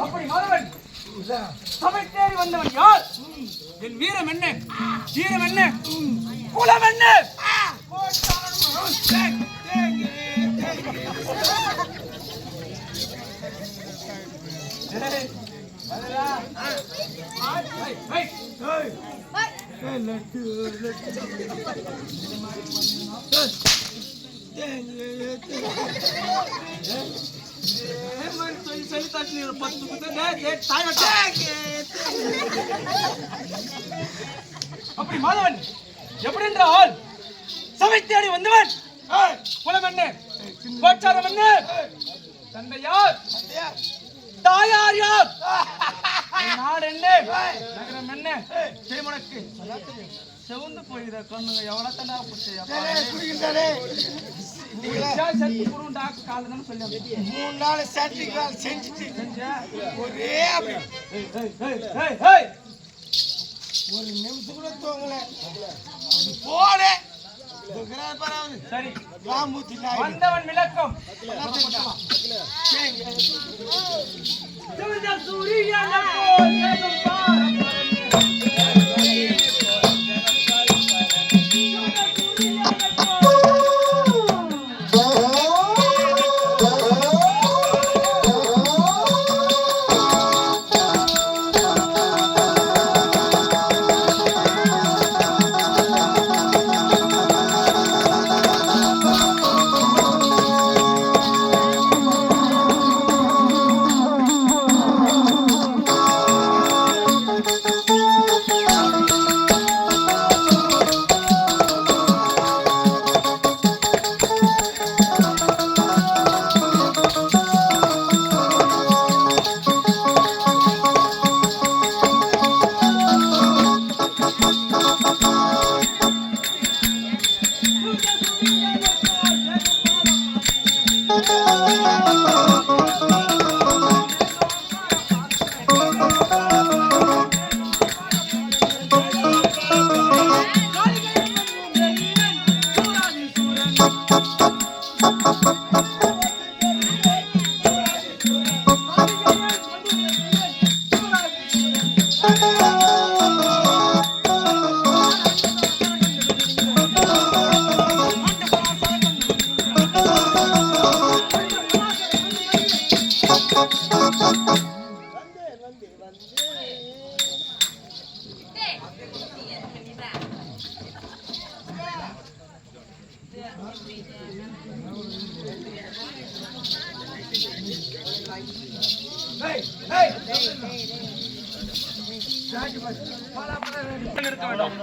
அப்படி மாதவன் சபை தேடி வந்தவன் யார்? என் வீரம் என்ன, தீரம் என்ன, குலம் என்ன? அப்படி மாதவன் எப்படி என்றால் சபை தேடி வந்தவன் குலம் என்ன, கோச்சாரம் என்ன, தந்தை யார், தாயார் யார், நாடு என்ன, நகரம் என்ன, திருமணக்கு செவந்து போகிற கண்ணுங்க எவ்வளவு தண்டா போச்சு. மூணு நாள் சர்டிபிகேட் செஞ்சுட்டு ஒரே ஒரு நிமிஷம் கூட தூங்கல போட சரி. வந்தவன் விளக்கம் இருக்க வேண்டும்.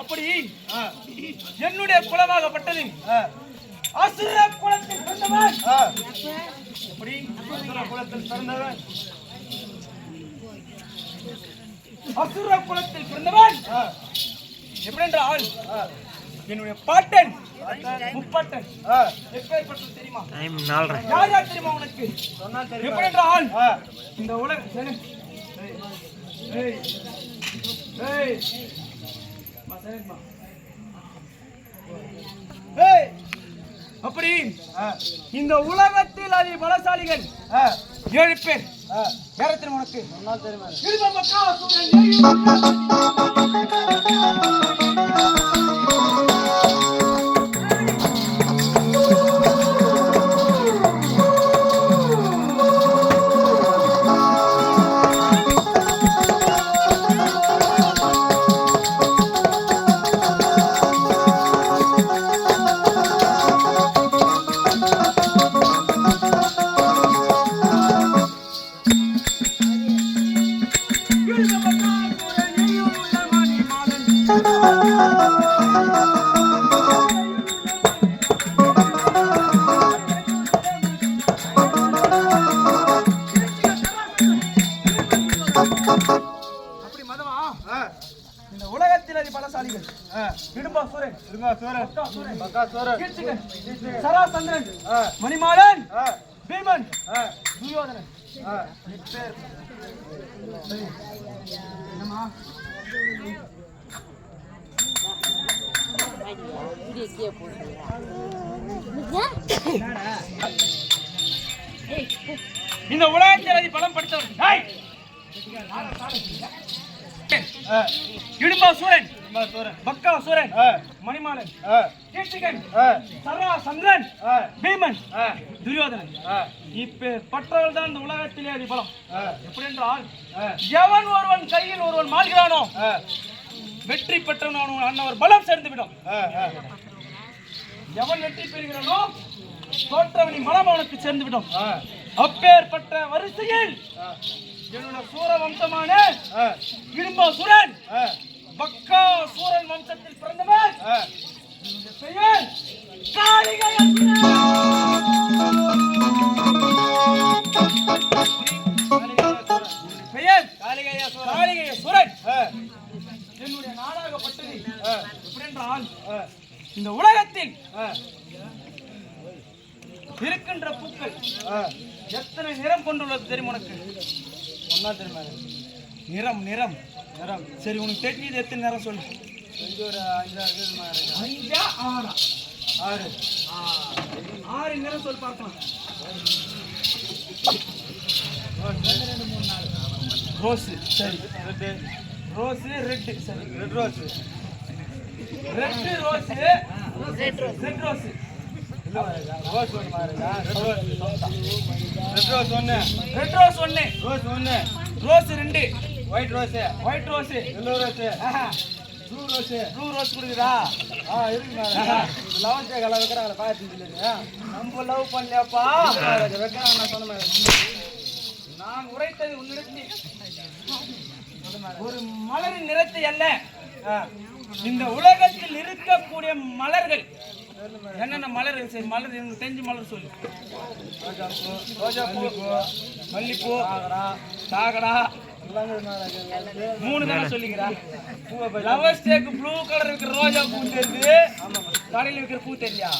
அப்படி என்னுடைய குலமாகப்பட்டது அசுர குலத்தில் பிறந்தவன். எப்படி அசுர குலத்தில் பிறந்தவன்? அசுர குலத்தில் பிறந்தவன் எப்படி என்றால் என்னுடைய பாட்டன் முப்பாட்டன் எப்பேற்பட்டது தெரியுமா? யார் யார் தெரியுமா உனக்கு? எப்படி என்றால் இந்த உலக அப்படி இந்த உலகத்தில் அதி பலசாலிகள் 7 பேர். யார் தெரியுமா உனக்கு? இந்த உலகத்தில் அதி பலசாலிகள் இடும்பாசூரன், சராசந்திரன், மணிமாறன், பீமன், துரியோதனன். என்னம்மா இந்த உலகத்தில் அதி பலம் படித்தவர் இடும்பாசூரன், பக்காசூரன், மணிமாறன், கீர்த்திகன், சராசந்திரன், பீமன், துரியோதனன். இப்பேற்பட்டவர்கள் தான் இந்த உலகத்திலே அதி பலம். எப்படி என்றால் எவன் ஒருவன் கையில் ஒருவன் மாள்கிறானோ வெற்றி பெற்றவன் அன்னவர் பலம் சேர்ந்துவிடும். எவன் வெற்றி பெறுகிறானோ தோற்றவனின் மலம் அவனுக்கு சேர்ந்துவிடும். அப்பேற்பட்ட வரிசையில் என்னோட சூர வம்சமான இடும்பாசூரன் பக்காசூரன் வம்சத்தில் பிறந்தவன் பெயர் காளிகேயசுரன். என்னுடைய நாடாகப்பட்டது எப்படி என்றால் இந்த உலகத்தில் இருக்கின்ற பூக்கள் எத்தனை நிறம் கொண்டுள்ளது தெரியும் உனக்கு? ஒன்னா தெரியுமா? நிறம் நிறம் நிறம். சரி, உனக்கு தெரிஞ்சது எத்தனை நிறம் சொல்லு. ஒரு 6 நிறம் சொல்லி பார்க்கலாம். ரோஸ், சரி. ரோஸ், ரெட், சரி. Red rose, red rose, red rose, red rose. Rose ஒன்று மாறுங்க. ரெட் ரோஸ் ஒன்று, ரெட் ரோஸ் ஒன்று, ரோஸ் ஒன்று, rose 2, white rose, white rose, yellow rose, blue rose, blue rose கொடுக்குதா? இருக்குங்க. லவ் கலர் வைக்கிறாங்க பார்த்து. நம்ம லவ் பண்ணலையாப்பா வைக்கிறாங்க. நான் சொன்ன மாதிரி நான் உரைத்தது உன்னிடத்தில் ஒரு மலரின் நிறத்தை அல்ல, இந்த உலகத்தில் இருக்கக்கூடிய மலர்கள் என்னென்ன மலர்கள். சரி, மலர் தெரிஞ்சு மலர் சொல்லு. ரோஜாப்பூ, மல்லிப்பூ, காகடா, 3 தானே சொல்லிக்கிறா. லவர்ஸ் டேக்கு ப்ளூ கலர் இருக்கிற ரோஜா பூ தெரியுது, கடையில் இருக்கிற பூ தெரியா?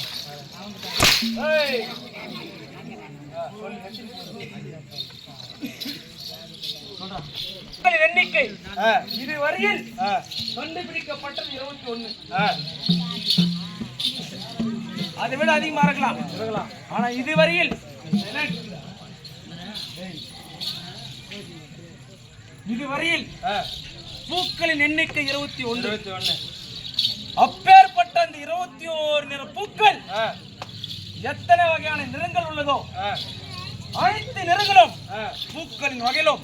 எண்ணிக்கை இதுவரையில் கண்டுபிடிக்கப்பட்டது 21. அதை விட அதிகமா இருக்கலாம். ஆனா இதுவரையில் பூக்களின் எண்ணிக்கை 21. அப்பேற்பட்ட அந்த 21 நிற பூக்கள் எத்தனை வகையான நிறங்கள் உள்ளதோ அனைத்து நிறங்களும் பூக்களின் வகையிலும்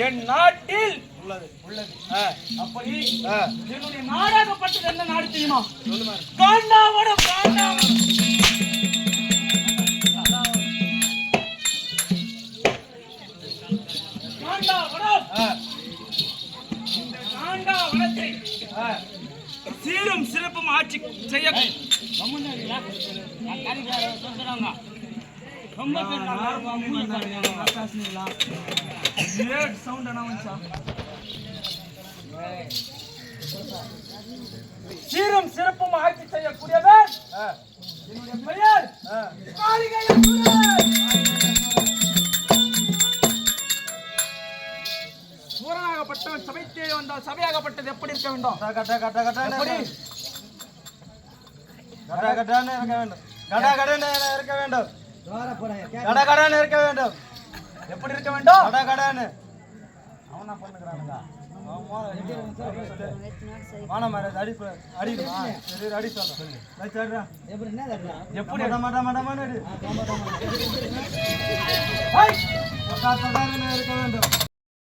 என் நாட்டில் உள்ளது. அப்படி என்னுடைய நாடாகப்பட்டது என்ன நாடு தெரியுமா? காண்டாவரம். இந்த காண்டாவரத்தை சீரும் சிறப்பும் ஆட்சி செய்ய சீரும் சிறப்பும் ஆட்சி செய்யக்கூடியவர் என்னுடைய பெயர் காளிகை சூரனாகப்பட்டவன் சபை தேடி வந்தால் சபையாகப்பட்டது எப்படி இருக்க வேண்டும்? எப்படி இருக்க வேண்டும்? அவனா பண்ணுகிறானுங்க எப்படி இருக்க வேண்டும்?